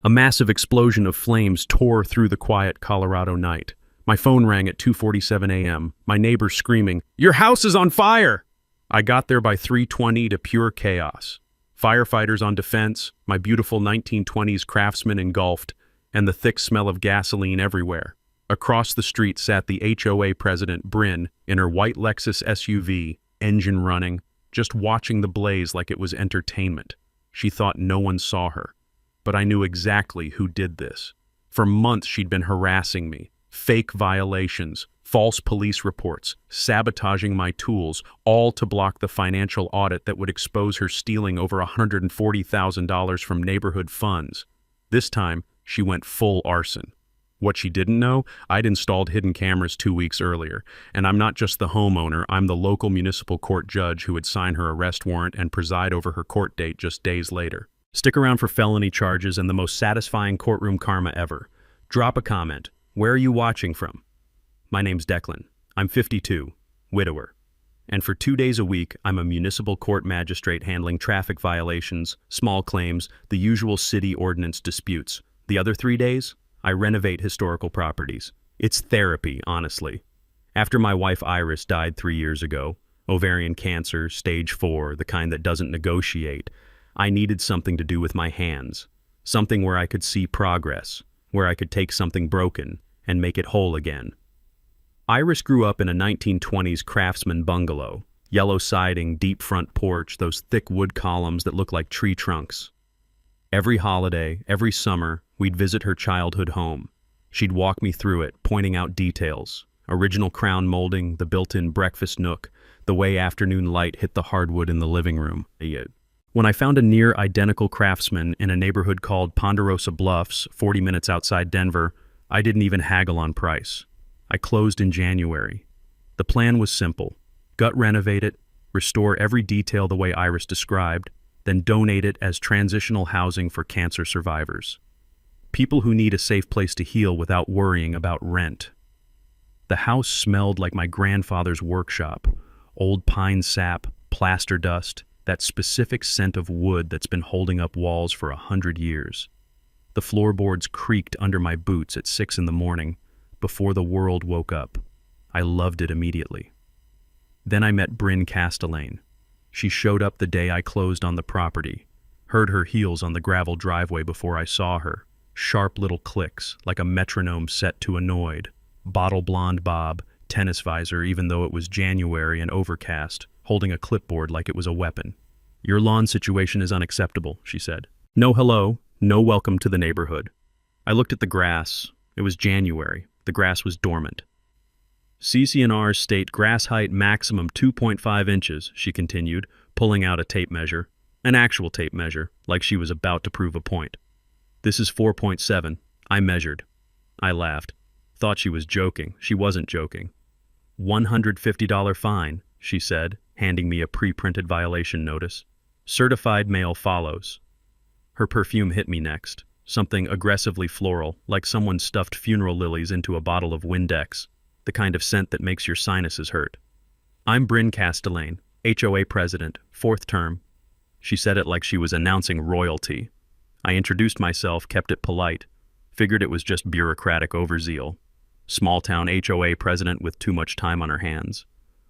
A massive explosion of flames tore through the quiet Colorado night. My phone rang at 2:47 a.m., my neighbor screaming, "Your house is on fire!" I got there by 3:20 to pure chaos. Firefighters on defense, my beautiful 1920s Craftsman engulfed, and the thick smell of gasoline everywhere. Across the street sat the HOA president, Bryn, in her white Lexus SUV, engine running, just watching the blaze like it was entertainment. She thought no one saw her. But I knew exactly who did this. For months she'd been harassing me. Fake violations, false police reports, sabotaging my tools, all to block the financial audit that would expose her stealing over $140,000 from neighborhood funds. This time, she went full arson. What she didn't know, I'd installed hidden cameras 2 weeks earlier, and I'm not just the homeowner, I'm the local municipal court judge who would sign her arrest warrant and preside over her court date just days later. Stick around for felony charges and the most satisfying courtroom karma ever. Drop a comment. Where are you watching from? My name's Declan. I'm 52, widower. And for 2 days a week, I'm a municipal court magistrate handling traffic violations, small claims, the usual city ordinance disputes. The other 3 days, I renovate historical properties. It's therapy, honestly. After my wife Iris died 3 years ago, ovarian cancer, stage 4, the kind that doesn't negotiate, I needed something to do with my hands, something where I could see progress, where I could take something broken and make it whole again. Iris grew up in a 1920s Craftsman bungalow, yellow siding, deep front porch, those thick wood columns that look like tree trunks. Every holiday, every summer, we'd visit her childhood home. She'd walk me through it, pointing out details, original crown molding, the built-in breakfast nook, the way afternoon light hit the hardwood in the living room. When I found a near-identical Craftsman in a neighborhood called Ponderosa Bluffs, 40 minutes outside Denver, I didn't even haggle on price. I closed in January. The plan was simple. Gut renovate it, restore every detail the way Iris described, then donate it as transitional housing for cancer survivors. People who need a safe place to heal without worrying about rent. The house smelled like my grandfather's workshop, old pine sap, plaster dust, that specific scent of wood that's been holding up walls for 100 years. The floorboards creaked under my boots at 6 in the morning, before the world woke up. I loved it immediately. Then I met Bryn Castellane. She showed up the day I closed on the property, heard her heels on the gravel driveway before I saw her, sharp little clicks, like a metronome set to annoyed, bottle blonde bob, tennis visor even though it was January and overcast, holding a clipboard like it was a weapon. "Your lawn situation is unacceptable," she said. "No hello, no welcome to the neighborhood." I looked at the grass. It was January. The grass was dormant. "CC&Rs state grass height maximum 2.5 inches, she continued, pulling out a tape measure. An actual tape measure, like she was about to prove a point. "This is 4.7. I measured." I laughed. Thought she was joking. She wasn't joking. $150 fine, she said, handing me a pre-printed violation notice. "Certified mail follows." Her perfume hit me next, something aggressively floral, like someone stuffed funeral lilies into a bottle of Windex, the kind of scent that makes your sinuses hurt. "I'm Bryn Castellane, HOA president, 4th term." She said it like she was announcing royalty. I introduced myself, kept it polite, figured it was just bureaucratic overzeal. Small-town HOA president with too much time on her hands.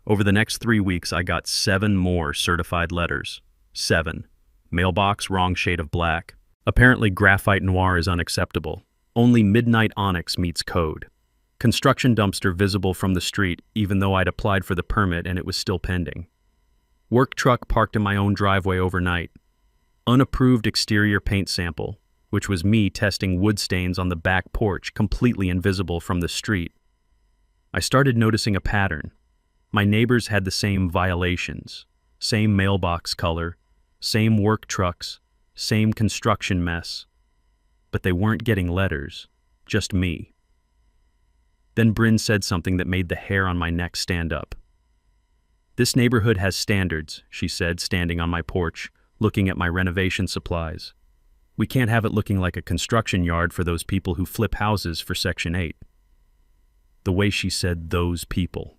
Over the next 3 weeks, I got 7 more certified letters. 7. Mailbox, wrong shade of black. Apparently, graphite noir is unacceptable. Only midnight onyx meets code. Construction dumpster visible from the street, even though I'd applied for the permit and it was still pending. Work truck parked in my own driveway overnight. Unapproved exterior paint sample, which was me testing wood stains on the back porch, completely invisible from the street. I started noticing a pattern. My neighbors had the same violations, same mailbox color, same work trucks, same construction mess. But they weren't getting letters, just me. Then Bryn said something that made the hair on my neck stand up. "This neighborhood has standards," she said, standing on my porch, looking at my renovation supplies. "We can't have it looking like a construction yard for those people who flip houses for Section 8. The way she said "those people,"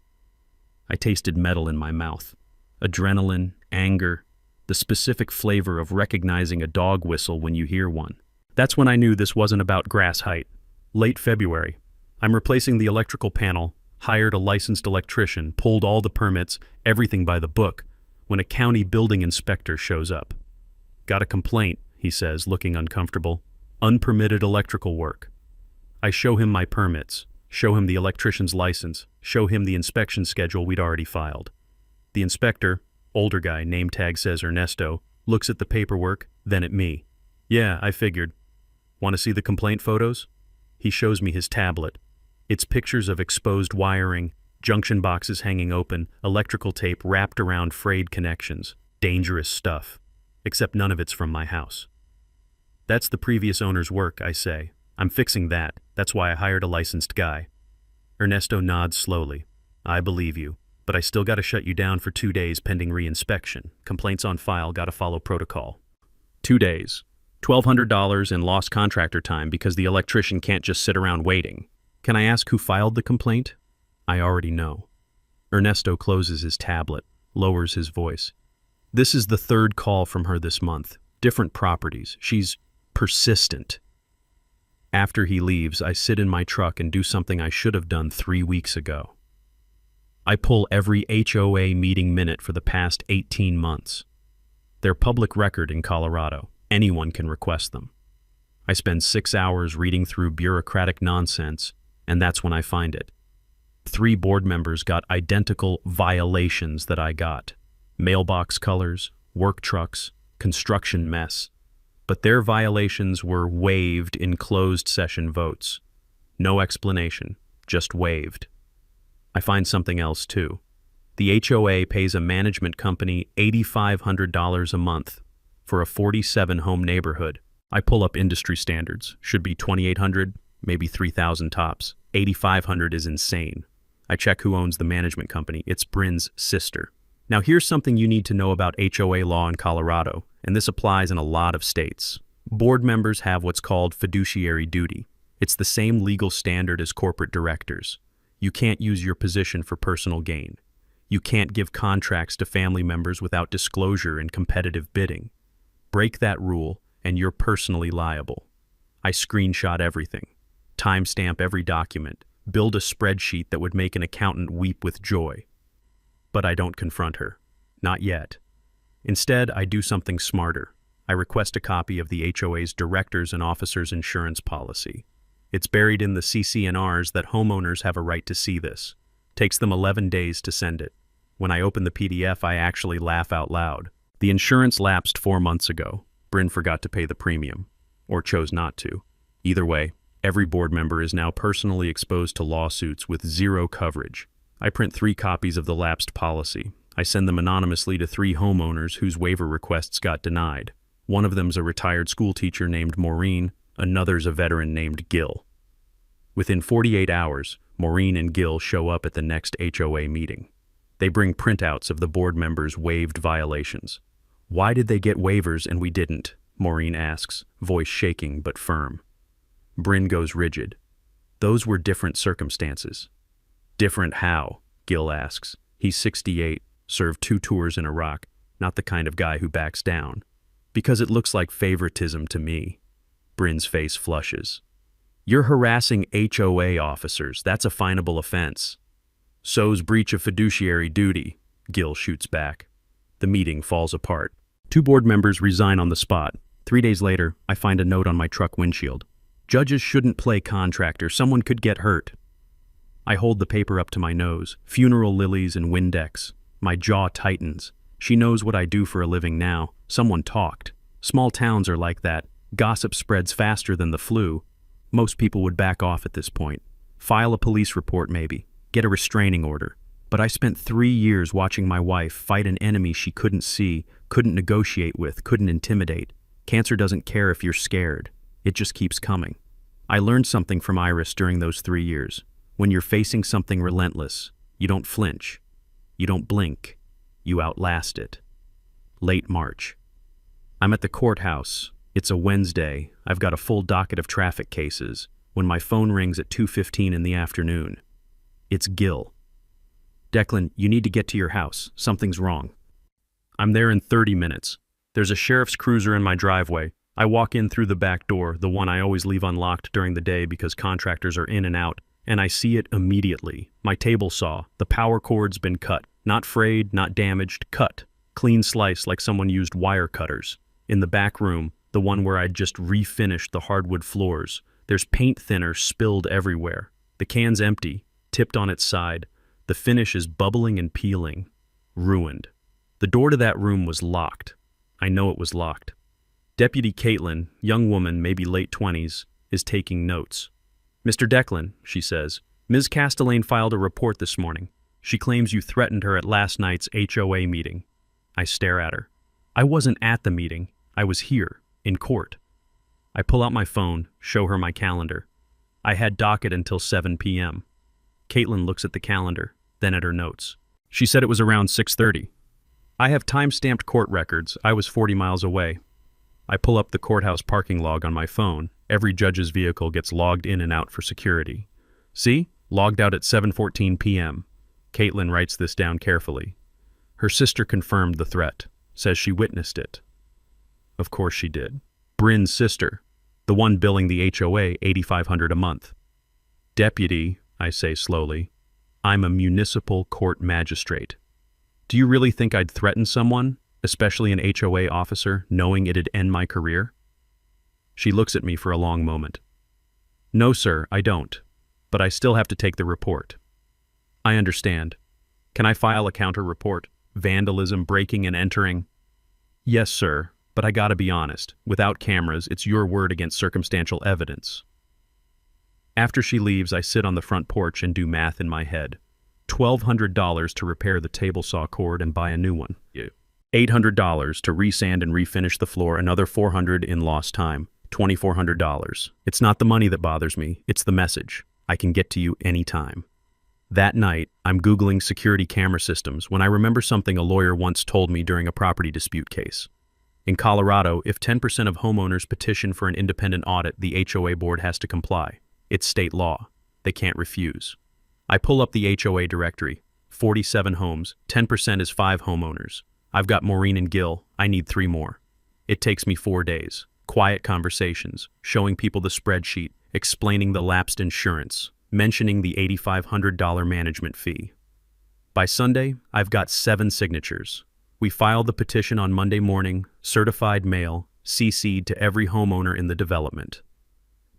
I tasted metal in my mouth. Adrenaline, anger, the specific flavor of recognizing a dog whistle when you hear one. That's when I knew this wasn't about grass height. Late February. I'm replacing the electrical panel, hired a licensed electrician, pulled all the permits, everything by the book, when a county building inspector shows up. Got a complaint, he says, looking uncomfortable. Unpermitted electrical work. I show him my permits, show him the electrician's license, show him the inspection schedule we'd already filed. The inspector, older guy, name tag says Ernesto, looks at the paperwork, then at me. Yeah, I figured. Want to see the complaint photos? He shows me his tablet. It's pictures of exposed wiring, junction boxes hanging open, electrical tape wrapped around frayed connections. Dangerous stuff. Except none of it's from my house. That's the previous owner's work, I say. I'm fixing that. That's why I hired a licensed guy. Ernesto nods slowly. I believe you, but I still gotta shut you down for 2 days pending re-inspection. Complaints on file, gotta follow protocol. 2 days. $1,200 in lost contractor time because the electrician can't just sit around waiting. Can I ask who filed the complaint? I already know. Ernesto closes his tablet, lowers his voice. This is the third call from her this month. Different properties. She's persistent. After he leaves, I sit in my truck and do something I should have done 3 weeks ago. I pull every HOA meeting minute for the past 18 months. They're public record in Colorado. Anyone can request them. I spend 6 hours reading through bureaucratic nonsense, and that's when I find it. 3 board members got identical violations that I got. Mailbox colors, work trucks, construction mess. But their violations were waived in closed session votes. No explanation, just waived. I find something else too. The HOA pays a management company $8,500 a month for a 47-home neighborhood. I pull up industry standards. Should be $2,800, maybe $3,000 tops. $8,500 is insane. I check who owns the management company. It's Bryn's sister. Now here's something you need to know about HOA law in Colorado, and this applies in a lot of states. Board members have what's called fiduciary duty. It's the same legal standard as corporate directors. You can't use your position for personal gain. You can't give contracts to family members without disclosure and competitive bidding. Break that rule, and you're personally liable. I screenshot everything, timestamp every document, build a spreadsheet that would make an accountant weep with joy. But I don't confront her. Not yet. Instead, I do something smarter. I request a copy of the HOA's Directors and Officers Insurance Policy. It's buried in the CC&Rs that homeowners have a right to see this. Takes them 11 days to send it. When I open the PDF, I actually laugh out loud. The insurance lapsed 4 months ago. Bryn forgot to pay the premium. Or chose not to. Either way, every board member is now personally exposed to lawsuits with 0 coverage. I print 3 copies of the lapsed policy. I send them anonymously to 3 homeowners whose waiver requests got denied. One of them's a retired school teacher named Maureen, another's a veteran named Gil. Within 48 hours, Maureen and Gil show up at the next HOA meeting. They bring printouts of the board members' waived violations. Why did they get waivers and we didn't? Maureen asks, voice shaking but firm. Bryn goes rigid. Those were different circumstances. Different how? Gil asks. He's 68, served 2 tours in Iraq, not the kind of guy who backs down. Because it looks like favoritism to me. Bryn's face flushes. You're harassing HOA officers. That's a finable offense. So's breach of fiduciary duty, Gil shoots back. The meeting falls apart. 2 board members resign on the spot. 3 days later, I find a note on my truck windshield. Judges shouldn't play contractor. Someone could get hurt. I hold the paper up to my nose. Funeral lilies and Windex. My jaw tightens. She knows what I do for a living now. Someone talked. Small towns are like that. Gossip spreads faster than the flu. Most people would back off at this point. File a police report maybe. Get a restraining order. But I spent 3 years watching my wife fight an enemy she couldn't see, couldn't negotiate with, couldn't intimidate. Cancer doesn't care if you're scared. It just keeps coming. I learned something from Iris during those 3 years. When you're facing something relentless, you don't flinch. You don't blink. You outlast it. Late March. I'm at the courthouse. It's a Wednesday. I've got a full docket of traffic cases when my phone rings at 2:15 in the afternoon. It's Gil. Declan, you need to get to your house. Something's wrong. I'm there in 30 minutes. There's a sheriff's cruiser in my driveway. I walk in through the back door, the one I always leave unlocked during the day because contractors are in and out, and I see it immediately. My table saw. The power cord's been cut. Not frayed, not damaged, cut. Clean slice like someone used wire cutters. In the back room, the one where I'd just refinished the hardwood floors, there's paint thinner spilled everywhere. The can's empty, tipped on its side. The finish is bubbling and peeling. Ruined. The door to that room was locked. I know it was locked. Deputy Caitlin, young woman, maybe late 20s, is taking notes. "Mr. Declan," she says, "Ms. Castellane filed a report this morning. She claims you threatened her at last night's HOA meeting." I stare at her. I wasn't at the meeting. I was here, in court. I pull out my phone, show her my calendar. I had docket until 7 p.m. Caitlin looks at the calendar, then at her notes. She said it was around 6:30. I have time-stamped court records. I was 40 miles away. I pull up the courthouse parking log on my phone. Every judge's vehicle gets logged in and out for security. See? Logged out at 7:14 p.m. Caitlin writes this down carefully. Her sister confirmed the threat, says she witnessed it. Of course she did. Bryn's sister, the one billing the HOA $8,500 a month. "Deputy," I say slowly, "I'm a municipal court magistrate. Do you really think I'd threaten someone, especially an HOA officer, knowing it'd end my career?" She looks at me for a long moment. "No, sir, I don't. But I still have to take the report." "I understand. Can I file a counter report? Vandalism, breaking and entering?" "Yes, sir, but I gotta be honest. Without cameras, it's your word against circumstantial evidence." After she leaves, I sit on the front porch and do math in my head. $1,200 to repair the table saw cord and buy a new one. $800 to resand and refinish the floor, another $400 in lost time. $2,400. It's not the money that bothers me, it's the message. I can get to you anytime. That night, I'm Googling security camera systems when I remember something a lawyer once told me during a property dispute case. In Colorado, if 10% of homeowners petition for an independent audit, the HOA board has to comply. It's state law. They can't refuse. I pull up the HOA directory. 47 homes, 10% is 5 homeowners. I've got Maureen and Gil. I need 3 more. It takes me 4 days. Quiet conversations, showing people the spreadsheet, explaining the lapsed insurance, mentioning the $8,500 management fee. By Sunday, I've got 7 signatures. We filed the petition on Monday morning, certified mail, CC'd to every homeowner in the development.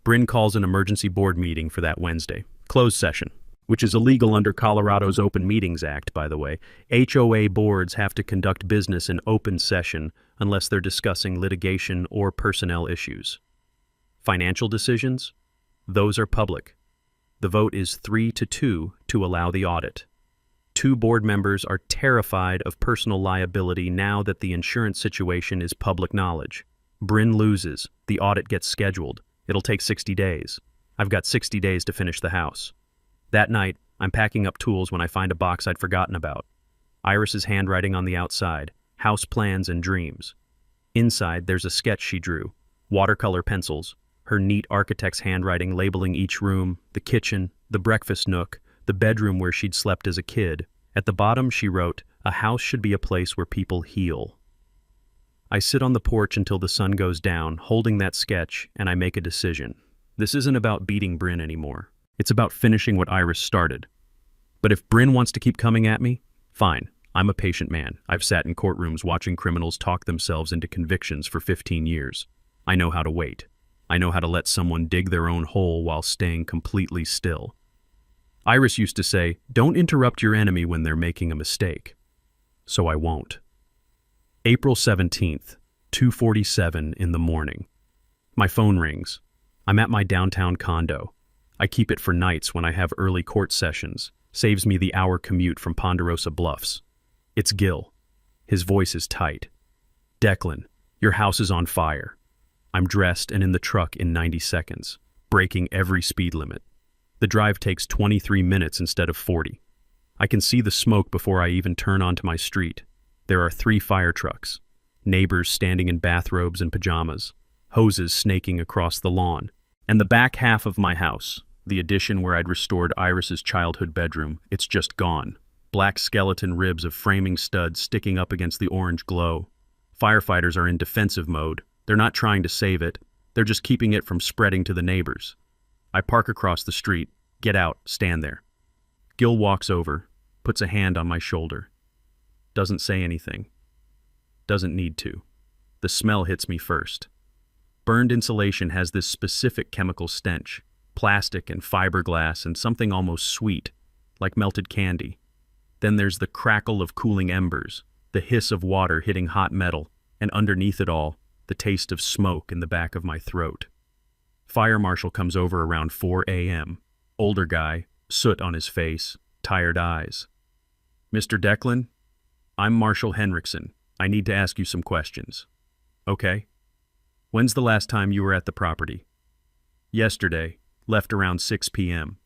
Bryn calls an emergency board meeting for that Wednesday. Closed session, which is illegal under Colorado's Open Meetings Act, by the way. HOA boards have to conduct business in open session unless they're discussing litigation or personnel issues. Financial decisions? Those are public. The vote is 3-2 to allow the audit. 2 board members are terrified of personal liability now that the insurance situation is public knowledge. Bryn loses. The audit gets scheduled. It'll take 60 days. I've got 60 days to finish the house. That night, I'm packing up tools when I find a box I'd forgotten about. Iris's handwriting on the outside, house plans and dreams. Inside, there's a sketch she drew, watercolor pencils, her neat architect's handwriting labeling each room, the kitchen, the breakfast nook, the bedroom where she'd slept as a kid. At the bottom, she wrote, "A house should be a place where people heal." I sit on the porch until the sun goes down, holding that sketch, and I make a decision. This isn't about beating Bryn anymore. It's about finishing what Iris started. But if Bryn wants to keep coming at me, fine. I'm a patient man. I've sat in courtrooms watching criminals talk themselves into convictions for 15 years. I know how to wait. I know how to let someone dig their own hole while staying completely still. Iris used to say, "Don't interrupt your enemy when they're making a mistake." So I won't. April 17th, 2:47 in the morning. My phone rings. I'm at my downtown condo. I keep it for nights when I have early court sessions. Saves me the hour commute from Ponderosa Bluffs. It's Gil. His voice is tight. "Declan, your house is on fire." I'm dressed and in the truck in 90 seconds, breaking every speed limit. The drive takes 23 minutes instead of 40. I can see the smoke before I even turn onto my street. There are 3 fire trucks, neighbors standing in bathrobes and pajamas, hoses snaking across the lawn, and the back half of my house, the addition where I'd restored Iris's childhood bedroom, it's just gone. Black skeleton ribs of framing studs sticking up against the orange glow. Firefighters are in defensive mode. They're not trying to save it. They're just keeping it from spreading to the neighbors. I park across the street, get out, stand there. Gil walks over, puts a hand on my shoulder. Doesn't say anything. Doesn't need to. The smell hits me first. Burned insulation has this specific chemical stench, plastic and fiberglass and something almost sweet, like melted candy. Then there's the crackle of cooling embers, the hiss of water hitting hot metal, and underneath it all, the taste of smoke in the back of my throat. Fire marshal comes over around 4 a.m. Older guy, soot on his face, tired eyes. "Mr. Declan, I'm Marshal Henriksen. I need to ask you some questions." "Okay. When's the last time you were at the property?" "Yesterday. Left around 6 p.m.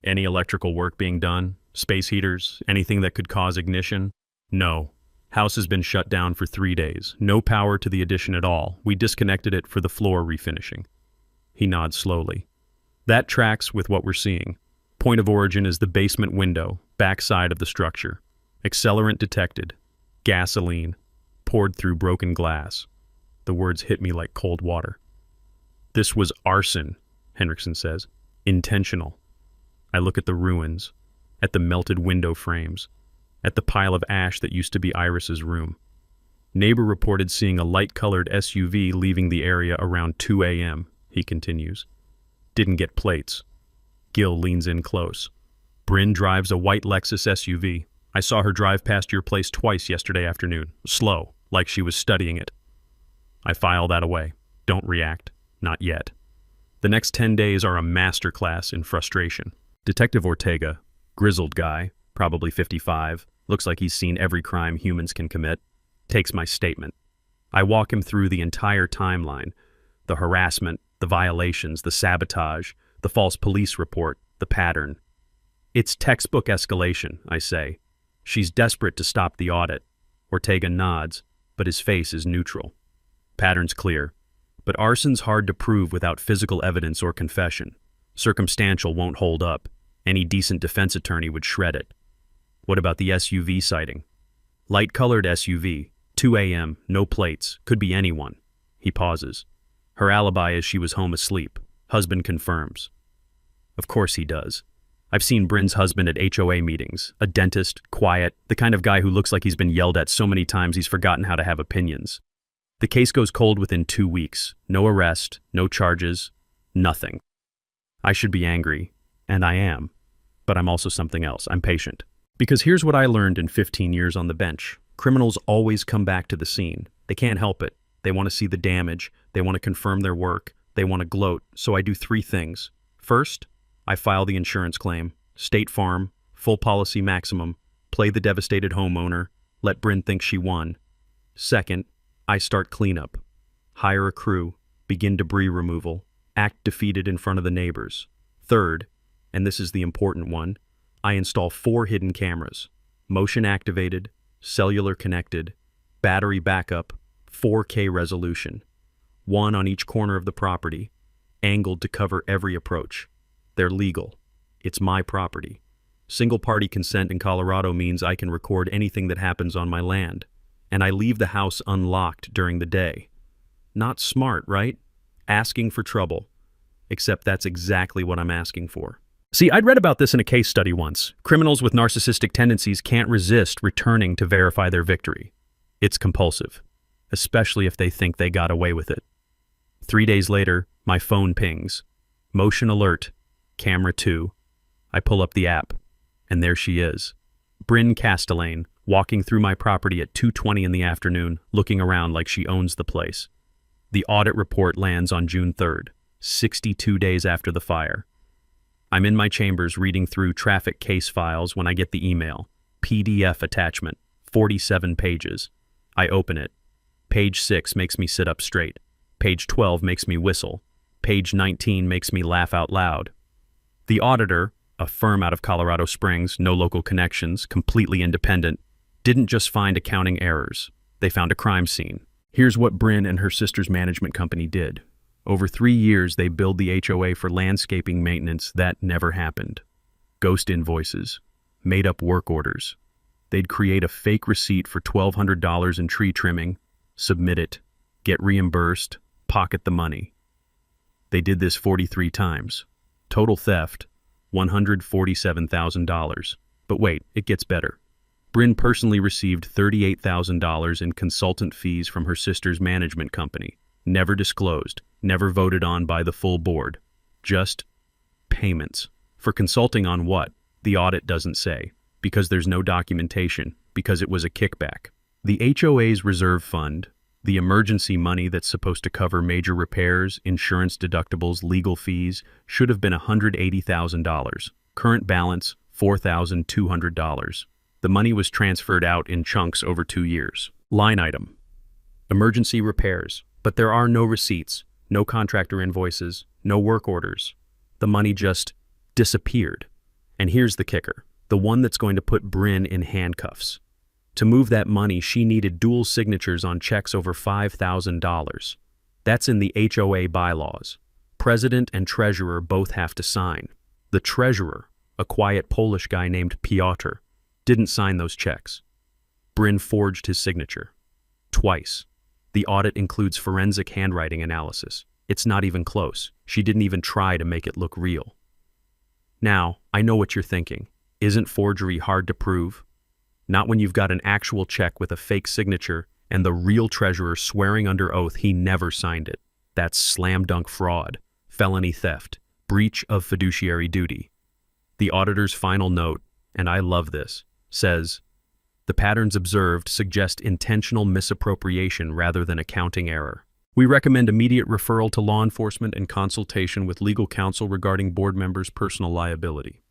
"Any electrical work being done? Space heaters? Anything that could cause ignition?" "No. House has been shut down for 3 days. No power to the addition at all. We disconnected it for the floor refinishing." He nods slowly. "That tracks with what we're seeing. Point of origin is the basement window, back side of the structure. Accelerant detected. Gasoline. Poured through broken glass." The words hit me like cold water. "This was arson," Henriksen says. "Intentional." I look at the ruins, at the melted window frames, at the pile of ash that used to be Iris's room. "Neighbor reported seeing a light-colored SUV leaving the area around 2 a.m., he continues. "Didn't get plates." Gil leans in close. "Bryn drives a white Lexus SUV. I saw her drive past your place twice yesterday afternoon. Slow, like she was studying it." I file that away. Don't react. Not yet. The next 10 days are a masterclass in frustration. Detective Ortega, grizzled guy, probably 55, looks like he's seen every crime humans can commit, takes my statement. I walk him through the entire timeline, the harassment, the violations, the sabotage, the false police report, the pattern. "It's textbook escalation," I say. "She's desperate to stop the audit." Ortega nods, but his face is neutral. Pattern's clear. But arson's hard to prove without physical evidence or confession. Circumstantial won't hold up. Any decent defense attorney would shred it. "What about the SUV sighting?" "Light-colored SUV, 2 a.m., no plates, could be anyone." He pauses. "Her alibi is she was home asleep. Husband confirms." Of course he does. I've seen Bryn's husband at HOA meetings, a dentist, quiet, the kind of guy who looks like he's been yelled at so many times he's forgotten how to have opinions. The case goes cold within 2 weeks. No arrest, no charges, nothing. I should be angry, and I am. But I'm also something else. I'm patient. Because here's what I learned in 15 years on the bench. Criminals always come back to the scene. They can't help it. They want to see the damage. They want to confirm their work. They want to gloat. So I do 3 things. First, I file the insurance claim. State Farm, full policy maximum. Play the devastated homeowner. Let Bryn think she won. Second, I start cleanup. Hire a crew. Begin debris removal. Act defeated in front of the neighbors. Third, and this is the important one, I install 4 hidden cameras. Motion activated, cellular connected, battery backup, 4K resolution. 1 on each corner of the property, angled to cover every approach. They're legal. It's my property. Single-party consent in Colorado means I can record anything that happens on my land. And I leave the house unlocked during the day. Not smart, right? Asking for trouble. Except that's exactly what I'm asking for. See, I'd read about this in a case study once. Criminals with narcissistic tendencies can't resist returning to verify their victory. It's compulsive, especially if they think they got away with it. 3 days later, my phone pings. Motion alert, camera 2. I pull up the app, and there she is. Bryn Castellane, walking through my property at 2:20 in the afternoon, looking around like she owns the place. The audit report lands on June 3rd, 62 days after the fire. I'm in my chambers reading through traffic case files when I get the email. PDF attachment, 47 pages. I open it. Page 6 makes me sit up straight. Page 12 makes me whistle. Page 19 makes me laugh out loud. The auditor, a firm out of Colorado Springs, no local connections, completely independent, didn't just find accounting errors. They found a crime scene. Here's what Bryn and her sister's management company did. Over 3 years, they billed the HOA for landscaping maintenance that never happened. Ghost invoices. Made-up work orders. They'd create a fake receipt for $1,200 in tree trimming, submit it, get reimbursed, pocket the money. They did this 43 times. Total theft, $147,000. But wait, it gets better. Bryn personally received $38,000 in consultant fees from her sister's management company. Never disclosed, never voted on by the full board. Just payments. For consulting on what? The audit doesn't say. Because there's no documentation. Because it was a kickback. The HOA's reserve fund, the emergency money that's supposed to cover major repairs, insurance deductibles, legal fees, should have been $180,000. Current balance, $4,200. The money was transferred out in chunks over 2 years. Line item: emergency repairs. But there are no receipts, no contractor invoices, no work orders. The money just disappeared. And here's the kicker, the one that's going to put Bryn in handcuffs. To move that money, she needed dual signatures on checks over $5,000. That's in the HOA bylaws. President and treasurer both have to sign. The treasurer, a quiet Polish guy named Piotr, didn't sign those checks. Bryn forged his signature. Twice. The audit includes forensic handwriting analysis. It's not even close. She didn't even try to make it look real. Now, I know what you're thinking. Isn't forgery hard to prove? Not when you've got an actual check with a fake signature and the real treasurer swearing under oath he never signed it. That's slam-dunk fraud, felony theft, breach of fiduciary duty. The auditor's final note, and I love this, says, "The patterns observed suggest intentional misappropriation rather than accounting error. We recommend immediate referral to law enforcement and consultation with legal counsel regarding board members' personal liability."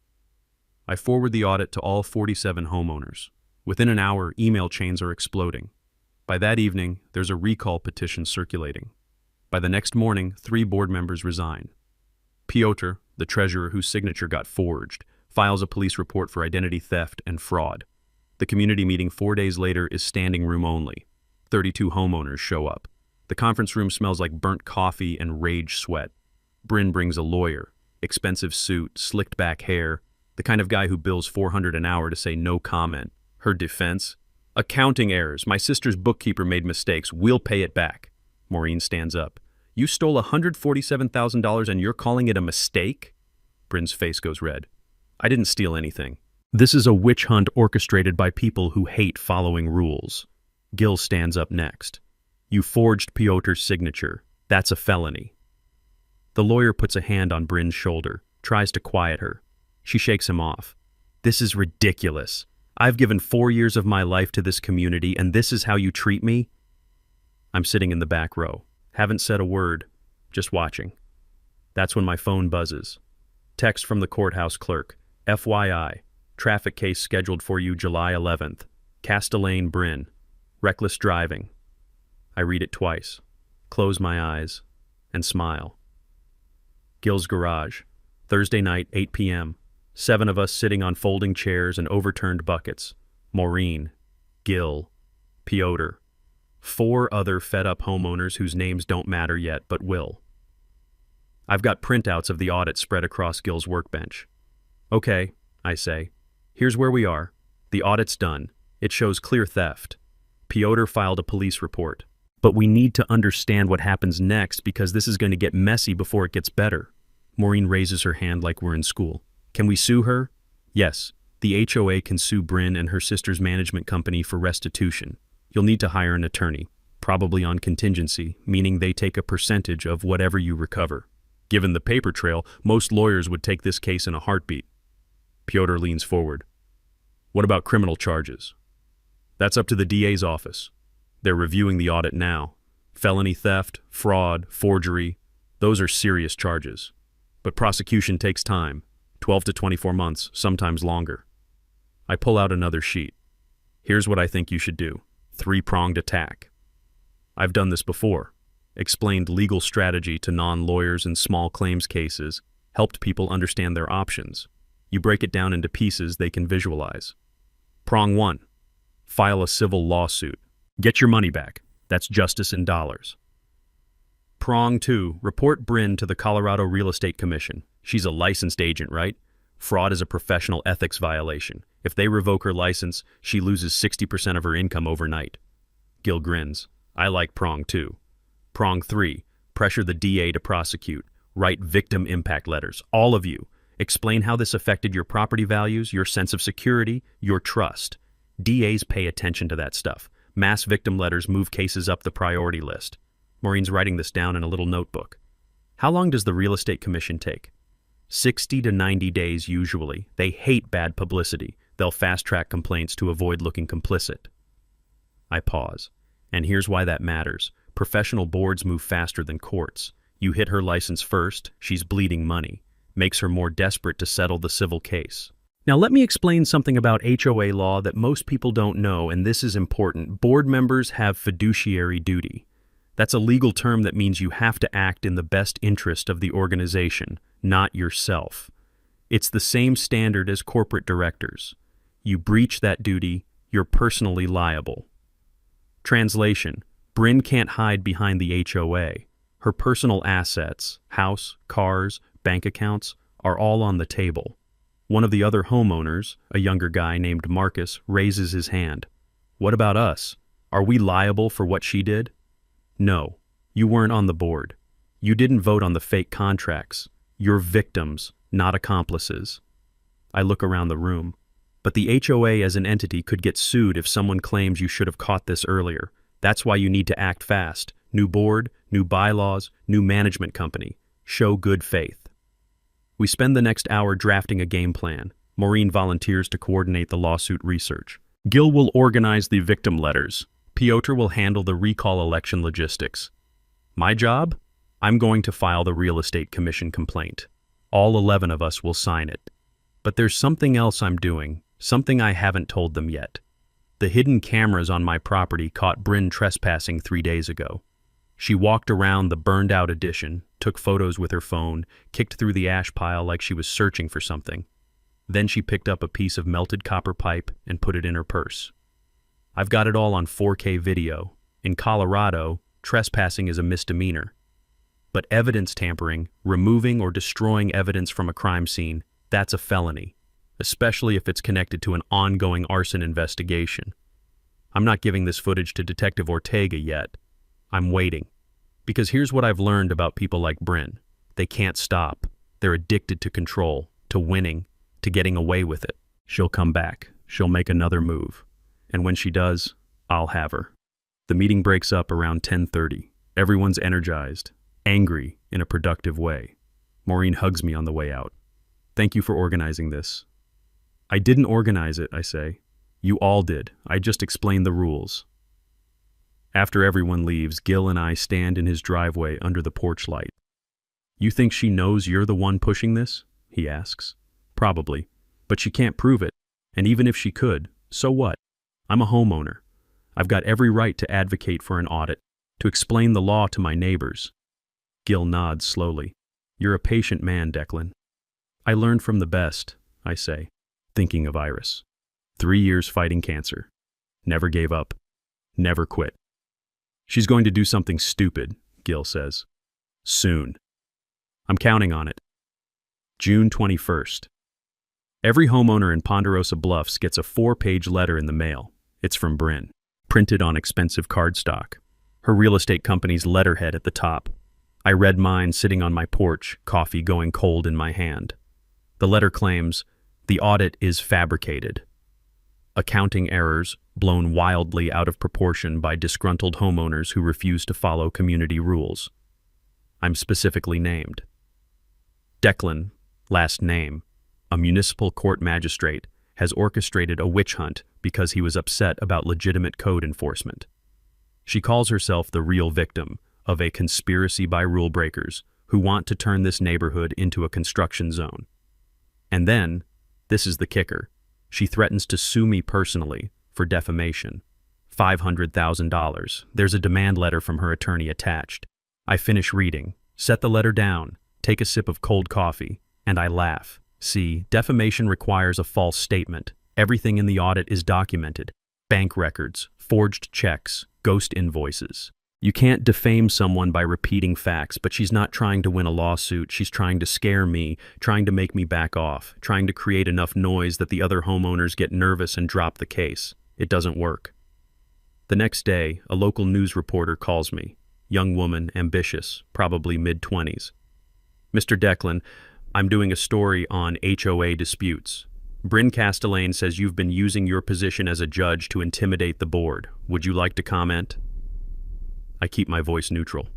I forward the audit to all 47 homeowners. Within an hour, email chains are exploding. By that evening, there's a recall petition circulating. By the next morning, 3 board members resign. Piotr, the treasurer whose signature got forged, files a police report for identity theft and fraud. The community meeting 4 days later is standing room only. 32 homeowners show up. The conference room smells like burnt coffee and rage sweat. Bryn brings a lawyer, expensive suit, slicked back hair, the kind of guy who bills $400 an hour to say no comment. Her defense? Accounting errors. My sister's bookkeeper made mistakes. We'll pay it back. Maureen stands up. You stole $147,000 and you're calling it a mistake? Bryn's face goes red. I didn't steal anything. This is a witch hunt orchestrated by people who hate following rules. Gil stands up next. You forged Piotr's signature. That's a felony. The lawyer puts a hand on Bryn's shoulder, tries to quiet her. She shakes him off. This is ridiculous. I've given 4 years of my life to this community, and this is how you treat me? I'm sitting in the back row. Haven't said a word, just watching. That's when my phone buzzes. Text from the courthouse clerk. FYI, traffic case scheduled for you July 11th. Castellane, Bryn. Reckless driving. I read it twice, close my eyes, and smile. Gil's garage. Thursday night, 8 p.m. 7 of us sitting on folding chairs and overturned buckets. Maureen, Gil, Piotr. 4 other fed-up homeowners whose names don't matter yet, but will. I've got printouts of the audit spread across Gil's workbench. Okay, I say. Here's where we are. The audit's done. It shows clear theft. Piotr filed a police report. But we need to understand what happens next because this is going to get messy before it gets better. Maureen raises her hand like we're in school. Can we sue her? Yes. The HOA can sue Bryn and her sister's management company for restitution. You'll need to hire an attorney, probably on contingency, meaning they take a percentage of whatever you recover. Given the paper trail, most lawyers would take this case in a heartbeat. Piotr leans forward. What about criminal charges? That's up to the DA's office. They're reviewing the audit now. Felony theft, fraud, forgery, those are serious charges. But prosecution takes time, 12 to 24 months, sometimes longer. I pull out another sheet. Here's what I think you should do. 3-pronged attack. I've done this before. Explained legal strategy to non-lawyers in small claims cases, helped people understand their options. You break it down into pieces they can visualize. Prong 1. File a civil lawsuit. Get your money back. That's justice in dollars. Prong 2. Report Bryn to the Colorado Real Estate Commission. She's a licensed agent, right? Fraud is a professional ethics violation. If they revoke her license, she loses 60% of her income overnight. Gil grins. I like prong 2. Prong 3, pressure the DA to prosecute. Write victim impact letters, all of you. Explain how this affected your property values, your sense of security, your trust. DAs pay attention to that stuff. Mass victim letters move cases up the priority list. Maureen's writing this down in a little notebook. How long does the real estate commission take? 60 to 90 days usually. They hate bad publicity. They'll fast-track complaints to avoid looking complicit. I pause. And here's why that matters. Professional boards move faster than courts. You hit her license first, she's bleeding money. Makes her more desperate to settle the civil case. Now let me explain something about HOA law that most people don't know, and this is important. Board members have fiduciary duty. That's a legal term that means you have to act in the best interest of the organization, not yourself. It's the same standard as corporate directors. You breach that duty, you're personally liable. Translation: Bryn can't hide behind the HOA. Her personal assets, house, cars, bank accounts, are all on the table. One of the other homeowners, a younger guy named Marcus, raises his hand. What about us? Are we liable for what she did? No, you weren't on the board. You didn't vote on the fake contracts. You're victims, not accomplices. I look around the room. But the HOA as an entity could get sued if someone claims you should have caught this earlier. That's why you need to act fast. New board, new bylaws, new management company. Show good faith. We spend the next hour drafting a game plan. Maureen volunteers to coordinate the lawsuit research. Gil will organize the victim letters. Piotr will handle the recall election logistics. My job? I'm going to file the real estate commission complaint. All 11 of us will sign it. But there's something else I'm doing, something I haven't told them yet. The hidden cameras on my property caught Bryn trespassing 3 days ago. She walked around the burned-out addition, took photos with her phone, kicked through the ash pile like she was searching for something. Then she picked up a piece of melted copper pipe and put it in her purse. I've got it all on 4K video. In Colorado, trespassing is a misdemeanor. But evidence tampering, removing or destroying evidence from a crime scene, that's a felony, especially if it's connected to an ongoing arson investigation. I'm not giving this footage to Detective Ortega yet. I'm waiting. Because here's what I've learned about people like Bryn. They can't stop. They're addicted to control, to winning, to getting away with it. She'll come back. She'll make another move. And when she does, I'll have her. The meeting breaks up around 10:30. Everyone's energized, angry in a productive way. Maureen hugs me on the way out. Thank you for organizing this. I didn't organize it, I say. You all did. I just explained the rules. After everyone leaves, Gil and I stand in his driveway under the porch light. You think she knows you're the one pushing this? He asks. Probably. But she can't prove it. And even if she could, so what? I'm a homeowner. I've got every right to advocate for an audit, to explain the law to my neighbors. Gil nods slowly. You're a patient man, Declan. I learned from the best, I say, thinking of Iris. 3 years fighting cancer. Never gave up. Never quit. She's going to do something stupid, Gil says. Soon. I'm counting on it. June 21st. Every homeowner in Ponderosa Bluffs gets a 4-page letter in the mail. It's from Bryn, printed on expensive cardstock. Her real estate company's letterhead at the top. I read mine sitting on my porch, coffee going cold in my hand. The letter claims, the audit is fabricated. Accounting errors blown wildly out of proportion by disgruntled homeowners who refuse to follow community rules. I'm specifically named. Declan, last name, a municipal court magistrate, has orchestrated a witch hunt because he was upset about legitimate code enforcement. She calls herself the real victim of a conspiracy by rule breakers who want to turn this neighborhood into a construction zone. And then, this is the kicker, she threatens to sue me personally for defamation. $500,000. There's a demand letter from her attorney attached. I finish reading, set the letter down, take a sip of cold coffee, and I laugh. See, defamation requires a false statement. Everything in the audit is documented. Bank records, forged checks, ghost invoices. You can't defame someone by repeating facts, but she's not trying to win a lawsuit. She's trying to scare me, trying to make me back off, trying to create enough noise that the other homeowners get nervous and drop the case. It doesn't work. The next day, a local news reporter calls me. Young woman, ambitious, probably mid-20s. Mr. Declan, I'm doing a story on HOA disputes. Bryn Castellane says you've been using your position as a judge to intimidate the board. Would you like to comment? I keep my voice neutral.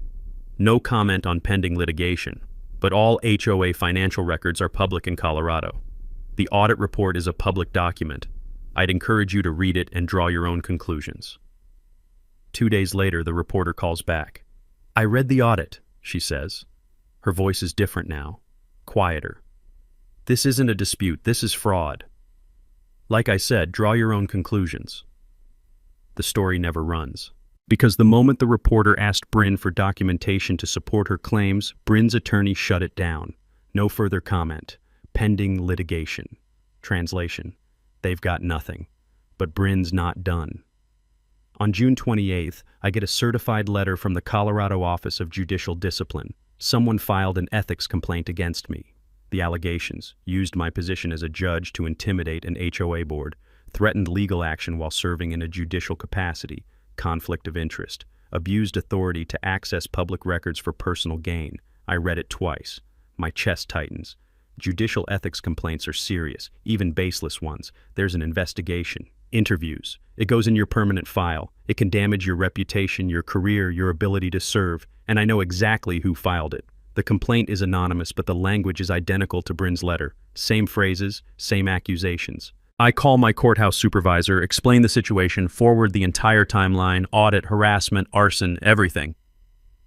No comment on pending litigation, but all HOA financial records are public in Colorado. The audit report is a public document. I'd encourage you to read it and draw your own conclusions. 2 days later, the reporter calls back. I read the audit, she says. Her voice is different now, quieter. This isn't a dispute, this is fraud. Like I said, draw your own conclusions. The story never runs. Because the moment the reporter asked Bryn for documentation to support her claims, Bryn's attorney shut it down. No further comment. Pending litigation. Translation. They've got nothing. But Bryn's not done. On June 28th, I get a certified letter from the Colorado Office of Judicial Discipline. Someone filed an ethics complaint against me. The allegations used my position as a judge to intimidate an HOA board, threatened legal action while serving in a judicial capacity, conflict of interest, abused authority to access public records for personal gain. I read it twice. My chest tightens. Judicial ethics complaints are serious, even baseless ones. There's an investigation. Interviews. It goes in your permanent file. It can damage your reputation, your career, your ability to serve, and I know exactly who filed it. The complaint is anonymous, but the language is identical to Bryn's letter. Same phrases, same accusations. I call my courthouse supervisor, explain the situation, forward the entire timeline, audit, harassment, arson, everything.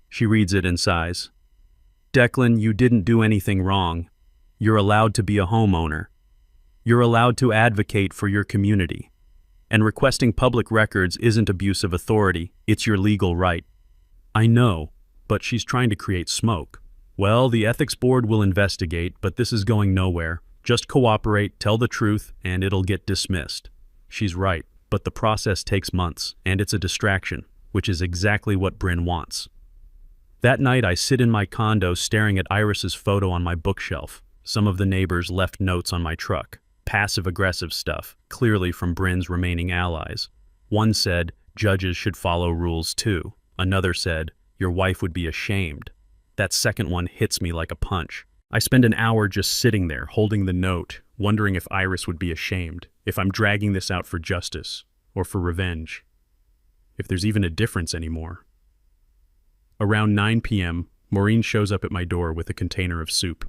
She reads it and sighs. Declan, you didn't do anything wrong. You're allowed to be a homeowner. You're allowed to advocate for your community. And requesting public records isn't abuse of authority, it's your legal right. I know, but she's trying to create smoke. Well, the ethics board will investigate, but this is going nowhere. Just cooperate, tell the truth, and it'll get dismissed. She's right, but the process takes months, and it's a distraction, which is exactly what Bryn wants. That night, I sit in my condo staring at Iris's photo on my bookshelf. Some of the neighbors left notes on my truck. Passive-aggressive stuff, clearly from Bryn's remaining allies. One said, judges should follow rules too. Another said, your wife would be ashamed. That second one hits me like a punch. I spend an hour just sitting there, holding the note, wondering if Iris would be ashamed, if I'm dragging this out for justice, or for revenge. If there's even a difference anymore. Around 9 p.m., Maureen shows up at my door with a container of soup.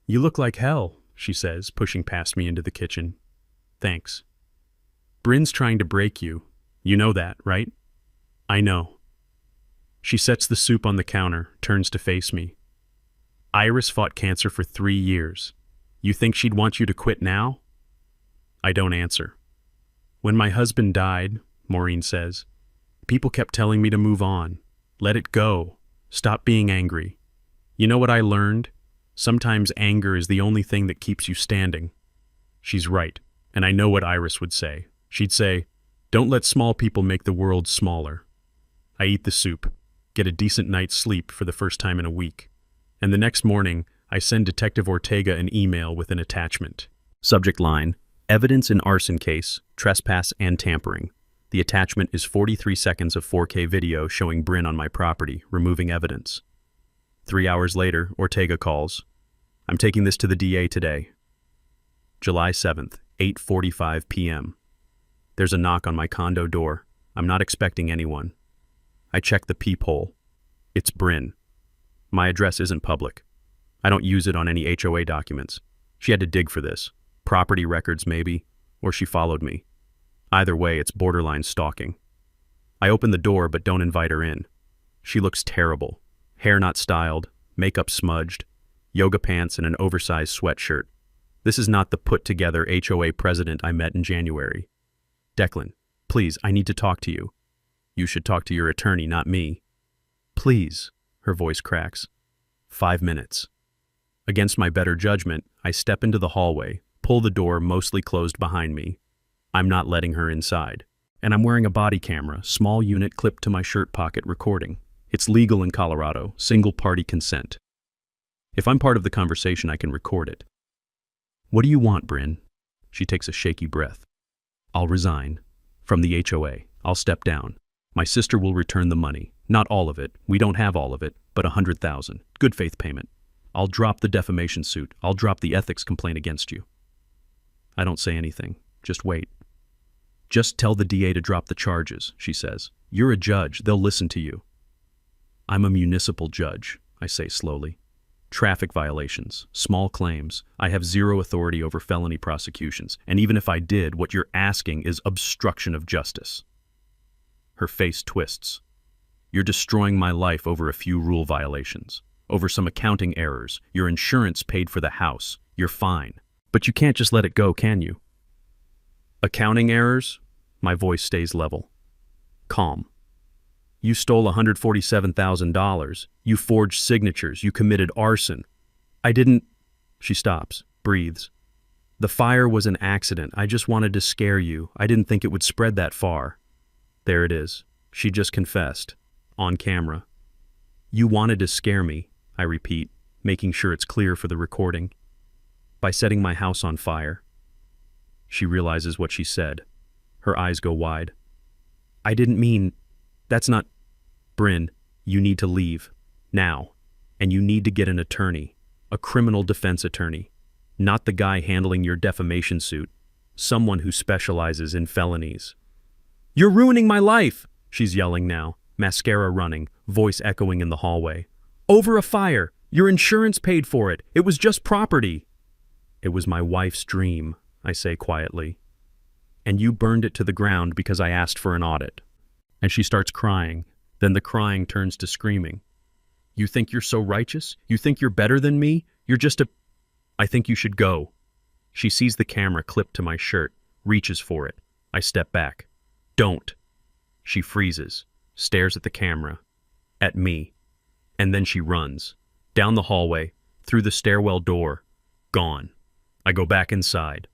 You look like hell, she says, pushing past me into the kitchen. Thanks. Bryn's trying to break you. You know that, right? I know. She sets the soup on the counter, turns to face me. Iris fought cancer for 3 years. You think she'd want you to quit now? I don't answer. When my husband died, Maureen says, people kept telling me to move on. Let it go. Stop being angry. You know what I learned? Sometimes anger is the only thing that keeps you standing. She's right, and I know what Iris would say. She'd say, don't let small people make the world smaller. I eat the soup, get a decent night's sleep for the first time in a week, and the next morning, I send Detective Ortega an email with an attachment. Subject line, evidence in arson case, trespass and tampering. The attachment is 43 seconds of 4K video showing Bryn on my property, removing evidence. 3 hours later, Ortega calls. I'm taking this to the DA today. July 7th, 8:45 p.m. There's a knock on my condo door. I'm not expecting anyone. I check the peephole. It's Bryn. My address isn't public. I don't use it on any HOA documents. She had to dig for this. Property records, maybe, or she followed me. Either way, it's borderline stalking. I open the door but don't invite her in. She looks terrible. Hair not styled, makeup smudged, yoga pants and an oversized sweatshirt. This is not the put-together HOA president I met in January. Declan, please, I need to talk to you. You should talk to your attorney, not me. Please, her voice cracks. 5 minutes. Against my better judgment, I step into the hallway, pull the door mostly closed behind me. I'm not letting her inside. And I'm wearing a body camera, small unit clipped to my shirt pocket recording. It's legal in Colorado, single-party consent. If I'm part of the conversation, I can record it. What do you want, Bryn? She takes a shaky breath. I'll resign. From the HOA. I'll step down. My sister will return the money. Not all of it. We don't have all of it, but 100,000. Good faith payment. I'll drop the defamation suit. I'll drop the ethics complaint against you. I don't say anything. Just wait. Just tell the DA to drop the charges, she says. You're a judge. They'll listen to you. I'm a municipal judge, I say slowly. Traffic violations, small claims. I have zero authority over felony prosecutions. And even if I did, what you're asking is obstruction of justice. Her face twists. You're destroying my life over a few rule violations. Over some accounting errors. Your insurance paid for the house. You're fine. But you can't just let it go, can you? Accounting errors? My voice stays level. Calm. You stole $147,000. You forged signatures. You committed arson. I didn't... She stops, breathes. The fire was an accident. I just wanted to scare you. I didn't think it would spread that far. There it is. She just confessed. On camera. You wanted to scare me, I repeat, making sure it's clear for the recording. By setting my house on fire. She realizes what she said. Her eyes go wide. I didn't mean... That's not... Bryn, you need to leave. Now. And you need to get an attorney. A criminal defense attorney. Not the guy handling your defamation suit. Someone who specializes in felonies. You're ruining my life, she's yelling now, mascara running, voice echoing in the hallway. Over a fire. Your insurance paid for it. It was just property. It was my wife's dream, I say quietly. And you burned it to the ground because I asked for an audit. And she starts crying. Then the crying turns to screaming. You think you're so righteous? You think you're better than me? You're just a... I think you should go. She sees the camera clipped to my shirt, reaches for it. I step back. Don't. She freezes, stares at the camera, at me, and then she runs. Down the hallway, through the stairwell door, gone. I go back inside,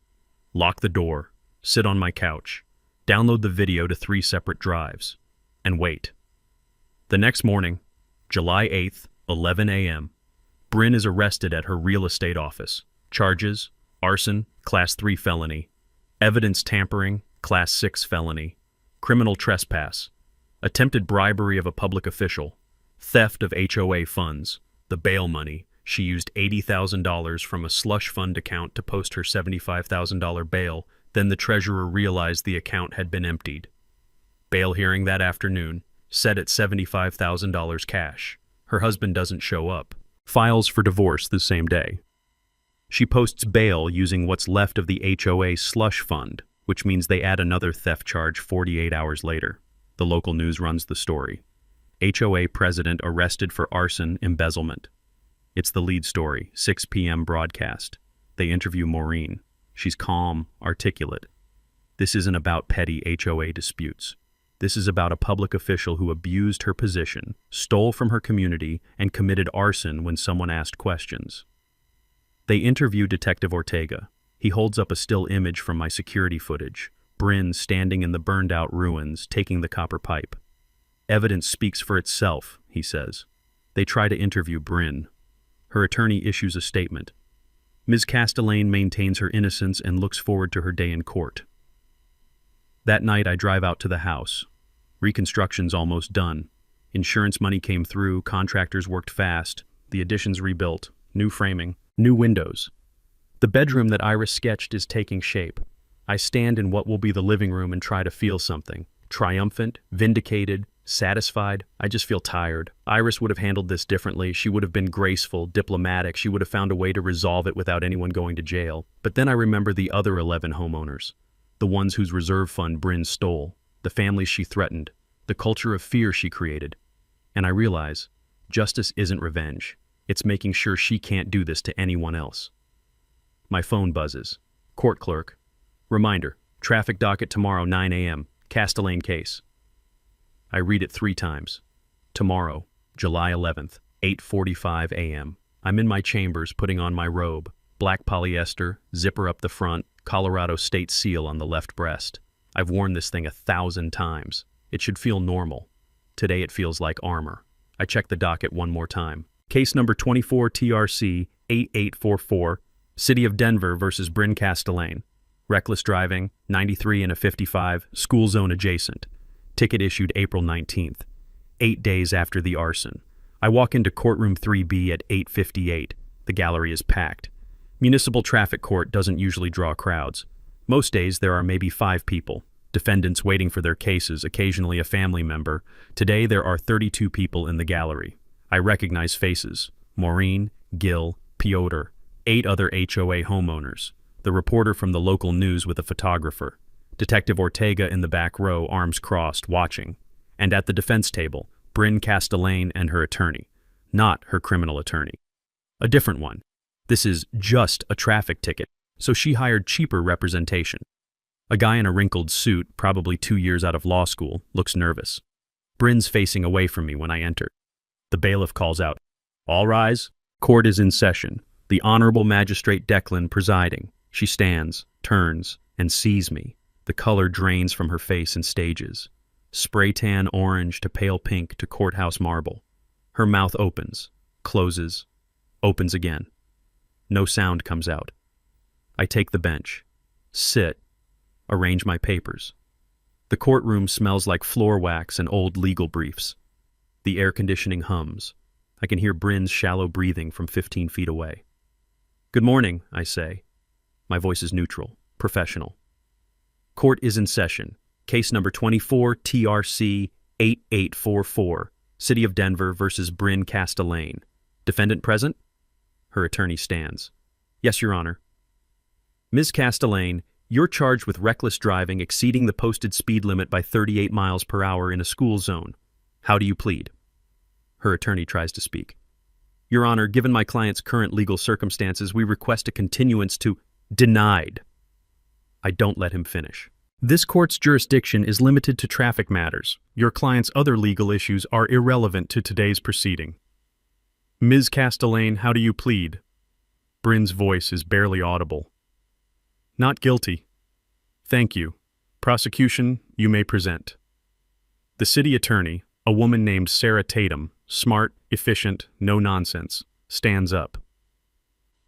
lock the door, sit on my couch, download the video to 3 separate drives, and wait. The next morning, July 8th, 11 a.m., Bryn is arrested at her real estate office. Charges: arson, Class 3 felony, evidence tampering, Class 6 felony, criminal trespass, attempted bribery of a public official, theft of HOA funds, the bail money. She used $80,000 from a slush fund account to post her $75,000 bail. Then the treasurer realized the account had been emptied. Bail hearing that afternoon, set at $75,000 cash. Her husband doesn't show up. Files for divorce the same day. She posts bail using what's left of the HOA slush fund, which means they add another theft charge 48 hours later. The local news runs the story. HOA president arrested for arson embezzlement. It's the lead story, 6 p.m. broadcast. They interview Maureen. She's calm, articulate. This isn't about petty HOA disputes. This is about a public official who abused her position, stole from her community, and committed arson when someone asked questions. They interview Detective Ortega. He holds up a still image from my security footage. Bryn standing in the burned-out ruins, taking the copper pipe. Evidence speaks for itself, he says. They try to interview Bryn. Her attorney issues a statement. Ms. Castellane maintains her innocence and looks forward to her day in court. That night, I drive out to the house. Reconstruction's almost done. Insurance money came through, contractors worked fast, the addition's rebuilt, new framing, new windows. The bedroom that Iris sketched is taking shape. I stand in what will be the living room and try to feel something. Triumphant, vindicated, satisfied. I just feel tired. Iris would have handled this differently. She would have been graceful, diplomatic. She would have found a way to resolve it without anyone going to jail. But then I remember the other 11 homeowners. The ones whose reserve fund Bryn stole. The families she threatened. The culture of fear she created. And I realize, justice isn't revenge. It's making sure she can't do this to anyone else. My phone buzzes. Court clerk. Reminder, traffic docket tomorrow 9 a.m. Castellane case. I read it 3 times. Tomorrow, July 11th, 8:45 a.m. I'm in my chambers putting on my robe. Black polyester, zipper up the front, Colorado state seal on the left breast. I've worn this thing 1,000 times. It should feel normal. Today it feels like armor. I check the docket one more time. Case number 24 TRC 8844, City of Denver versus Bryn Castellane. Reckless driving, 93 and a 55, school zone adjacent. Ticket issued April 19th. 8 days after the arson. I walk into courtroom 3B at 8:58. The gallery is packed. Municipal traffic court doesn't usually draw crowds. Most days there are maybe 5 people. Defendants waiting for their cases, occasionally a family member. Today there are 32 people in the gallery. I recognize faces. Maureen, Gil, Piotr, 8 other HOA homeowners. The reporter from the local news with a photographer. Detective Ortega in the back row, arms crossed, watching. And at the defense table, Bryn Castellane and her attorney. Not her criminal attorney. A different one. This is just a traffic ticket, so she hired cheaper representation. A guy in a wrinkled suit, probably 2 years out of law school, looks nervous. Bryn's facing away from me when I enter. The bailiff calls out, "All rise. Court is in session. The Honorable Magistrate Declan presiding." She stands, turns, and sees me. The color drains from her face in stages. Spray tan orange to pale pink to courthouse marble. Her mouth opens, closes, opens again. No sound comes out. I take the bench, sit, arrange my papers. The courtroom smells like floor wax and old legal briefs. The air conditioning hums. I can hear Bryn's shallow breathing from 15 feet away. "Good morning," I say. My voice is neutral, professional. Court is in session. Case number 24 TRC 8844, City of Denver versus Bryn Castellane. Defendant present? Her attorney stands. "Yes, Your Honor." "Ms. Castellane, you're charged with reckless driving exceeding the posted speed limit by 38 miles per hour in a school zone. How do you plead?" Her attorney tries to speak. "Your Honor, given my client's current legal circumstances, we request a continuance to..." "Denied." I don't let him finish. "This court's jurisdiction is limited to traffic matters. Your client's other legal issues are irrelevant to today's proceeding." "Ms. Castellane, how do you plead?" Bryn's voice is barely audible. "Not guilty." "Thank you. Prosecution, you may present." The city attorney, a woman named Sarah Tatum, smart, efficient, no nonsense, stands up.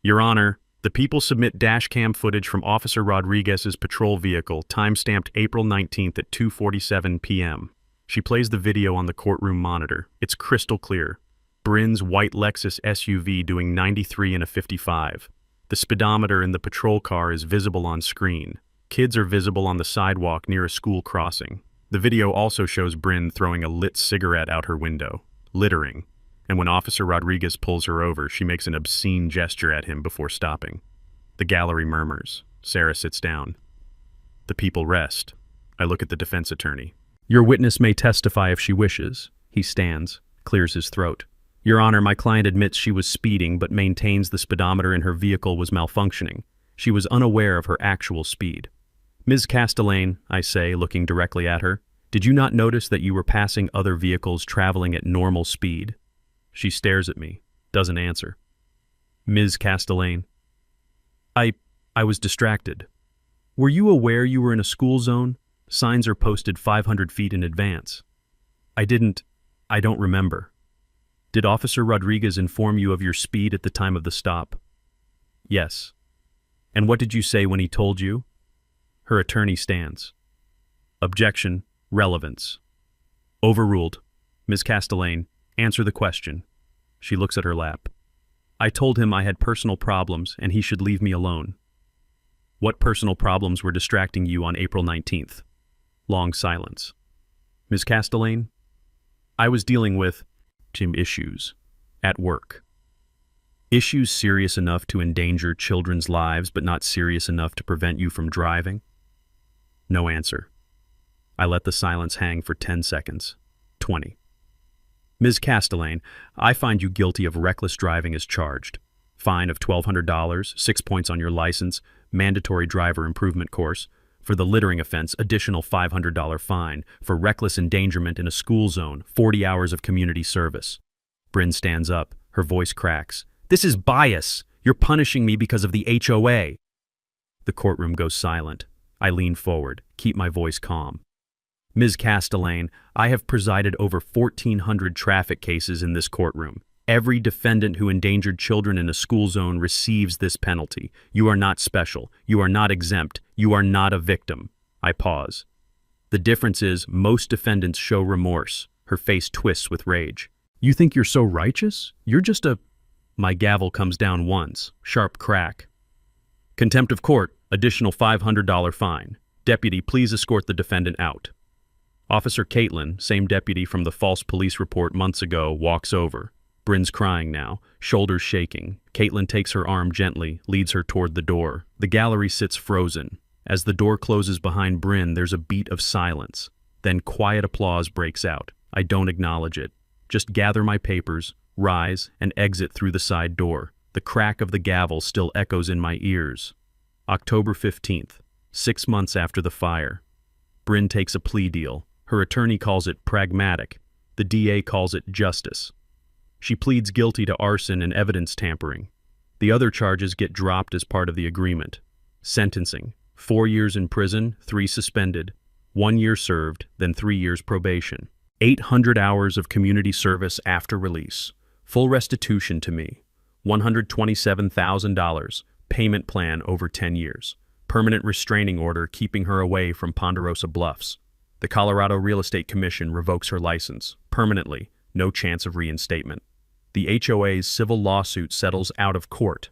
"Your Honor, the people submit dashcam footage from Officer Rodriguez's patrol vehicle, time-stamped April 19th at 2:47 p.m. She plays the video on the courtroom monitor. It's crystal clear. Bryn's white Lexus SUV doing 93 in a 55. The speedometer in the patrol car is visible on screen. Kids are visible on the sidewalk near a school crossing. The video also shows Bryn throwing a lit cigarette out her window, littering. And when Officer Rodriguez pulls her over, she makes an obscene gesture at him before stopping. The gallery murmurs. Sarah sits down. The people rest. I look at the defense attorney. "Your witness may testify if she wishes." He stands, clears his throat. "Your Honor, my client admits she was speeding but maintains the speedometer in her vehicle was malfunctioning. She was unaware of her actual speed." "Ms. Castellane," I say, looking directly at her, "did you not notice that you were passing other vehicles traveling at normal speed?" She stares at me, doesn't answer. "Ms. Castellane." I was distracted. "Were you aware you were in a school zone? Signs are posted 500 feet in advance." I don't remember." "Did Officer Rodriguez inform you of your speed at the time of the stop?" "Yes." "And what did you say when he told you?" Her attorney stands. Objection, relevance. Overruled. Ms. Castellane, answer the question. She looks at her lap. "I told him I had personal problems and he should leave me alone." "What personal problems were distracting you on April 19th? Long silence. "Ms. Castellane?" "I was dealing with issues at work." "Issues serious enough to endanger children's lives but not serious enough to prevent you from driving?" No answer. I let the silence hang for 10 seconds. 20. "Ms. Castellane, I find you guilty of reckless driving as charged. Fine of $1,200, 6 points on your license, mandatory driver improvement course. For the littering offense, additional $500 fine. For reckless endangerment in a school zone, 40 hours of community service." Bryn stands up. Her voice cracks. "This is bias. You're punishing me because of the HOA." The courtroom goes silent. I lean forward, keep my voice calm. "Ms. Castellane, I have presided over 1,400 traffic cases in this courtroom. Every defendant who endangered children in a school zone receives this penalty. You are not special. You are not exempt. You are not a victim." I pause. "The difference is most defendants show remorse." Her face twists with rage. You think you're so righteous? You're just a... My gavel comes down once. Sharp crack. Contempt of court. Additional $500 fine. Deputy, please escort the defendant out. Officer Caitlin, same deputy from the false police report months ago, walks over. Bryn's crying now, shoulders shaking. Caitlin takes her arm gently, leads her toward the door. The gallery sits frozen. As the door closes behind Bryn, there's a beat of silence. Then quiet applause breaks out. I don't acknowledge it. Just gather my papers, rise, and exit through the side door. The crack of the gavel still echoes in my ears. October 15th, 6 months after the fire. Bryn takes a plea deal. Her attorney calls it pragmatic. The DA calls it justice. She pleads guilty to arson and evidence tampering. The other charges get dropped as part of the agreement. Sentencing: 4 years in prison, 3 suspended, 1 year served, then 3 years probation. 800 hours of community service after release. Full restitution to me. $127,000. Payment plan over 10 years. Permanent restraining order keeping her away from Ponderosa Bluffs. The Colorado Real Estate Commission revokes her license. Permanently. No chance of reinstatement. The HOA's civil lawsuit settles out of court.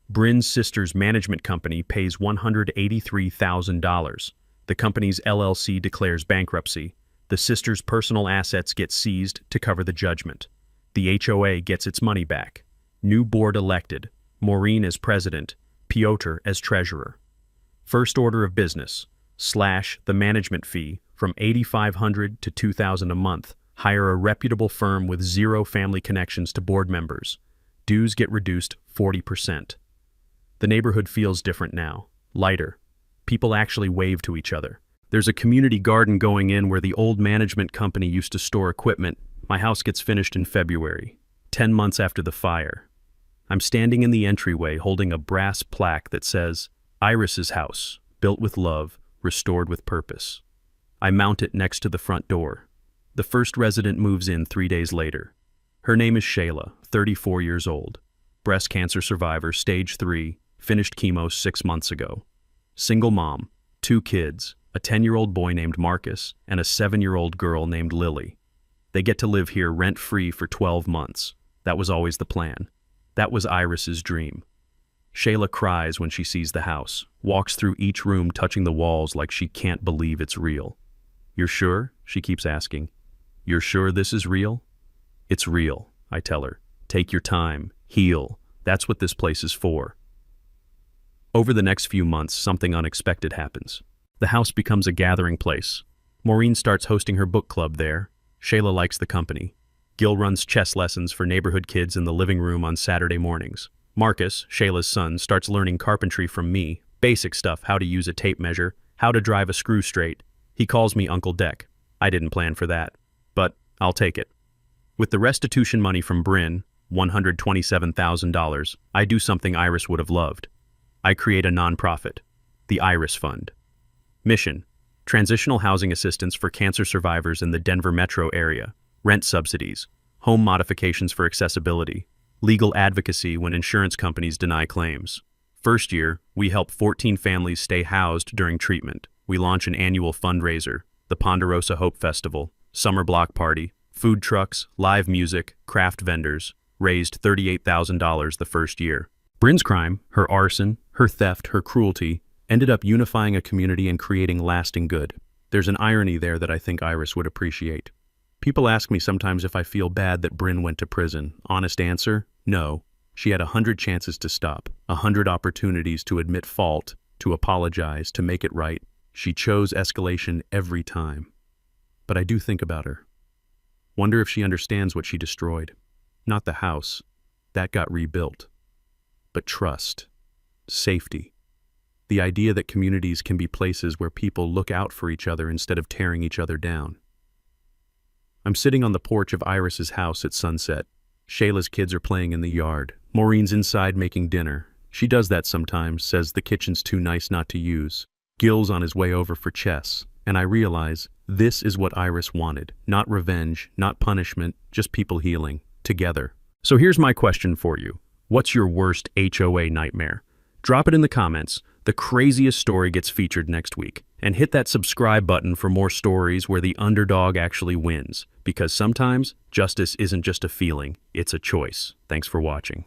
Bryn's sister's management company pays $183,000. The company's LLC declares bankruptcy. The sister's personal assets get seized to cover the judgment. The HOA gets its money back. New board elected. Maureen as president. Piotr as treasurer. First order of business: slash the management fee from $8,500 to $2,000 a month. Hire a reputable firm with 0 family connections to board members. Dues get reduced 40%. The neighborhood feels different now. Lighter. People actually wave to each other. There's a community garden going in where the old management company used to store equipment. My house gets finished in February, 10 months after the fire. I'm standing in the entryway holding a brass plaque that says, Iris's house, built with love, restored with purpose. I mount it next to the front door. The first resident moves in 3 days later. Her name is Shayla, 34 years old. Breast cancer survivor, stage 3, finished chemo 6 months ago. Single mom, 2 kids, a 10-year-old boy named Marcus and a 7-year-old girl named Lily. They get to live here rent-free for 12 months. That was always the plan. That was Iris's dream. Shayla cries when she sees the house, walks through each room touching the walls like she can't believe it's real. You're sure? She keeps asking. You're sure this is real? It's real, I tell her. Take your time, heal. That's what this place is for. Over the next few months, something unexpected happens. The house becomes a gathering place. Maureen starts hosting her book club there. Shayla likes the company. Gil runs chess lessons for neighborhood kids in the living room on Saturday mornings. Marcus, Shayla's son, starts learning carpentry from me. Basic stuff: how to use a tape measure, how to drive a screw straight. He calls me Uncle Deck. I didn't plan for that, but I'll take it. With the restitution money from Bryn, $127,000, I do something Iris would have loved. I create a nonprofit, the Iris Fund. Mission: transitional housing assistance for cancer survivors in the Denver metro area, rent subsidies, home modifications for accessibility, legal advocacy when insurance companies deny claims. First year, we help 14 families stay housed during treatment. We launch an annual fundraiser, the Ponderosa Hope Festival, summer block party, food trucks, live music, craft vendors, raised $38,000 the first year. Bryn's crime, her arson, her theft, her cruelty, ended up unifying a community and creating lasting good. There's an irony there that I think Iris would appreciate. People ask me sometimes if I feel bad that Bryn went to prison. Honest answer: no. She had 100 chances to stop, 100 opportunities to admit fault, to apologize, to make it right. She chose escalation every time. But I do think about her. Wonder if she understands what she destroyed. Not the house. That got rebuilt. But trust. Safety. The idea that communities can be places where people look out for each other instead of tearing each other down. I'm sitting on the porch of Iris's house at sunset. Shayla's kids are playing in the yard. Maureen's inside making dinner. She does that sometimes, says the kitchen's too nice not to use. Gil's on his way over for chess. And I realize this is what Iris wanted. Not revenge, not punishment, just people healing. Together. So here's my question for you. What's your worst HOA nightmare? Drop it in the comments. The craziest story gets featured next week. And hit that subscribe button for more stories where the underdog actually wins. because sometimes justice isn't just a feeling, it's a choice. Thanks for watching.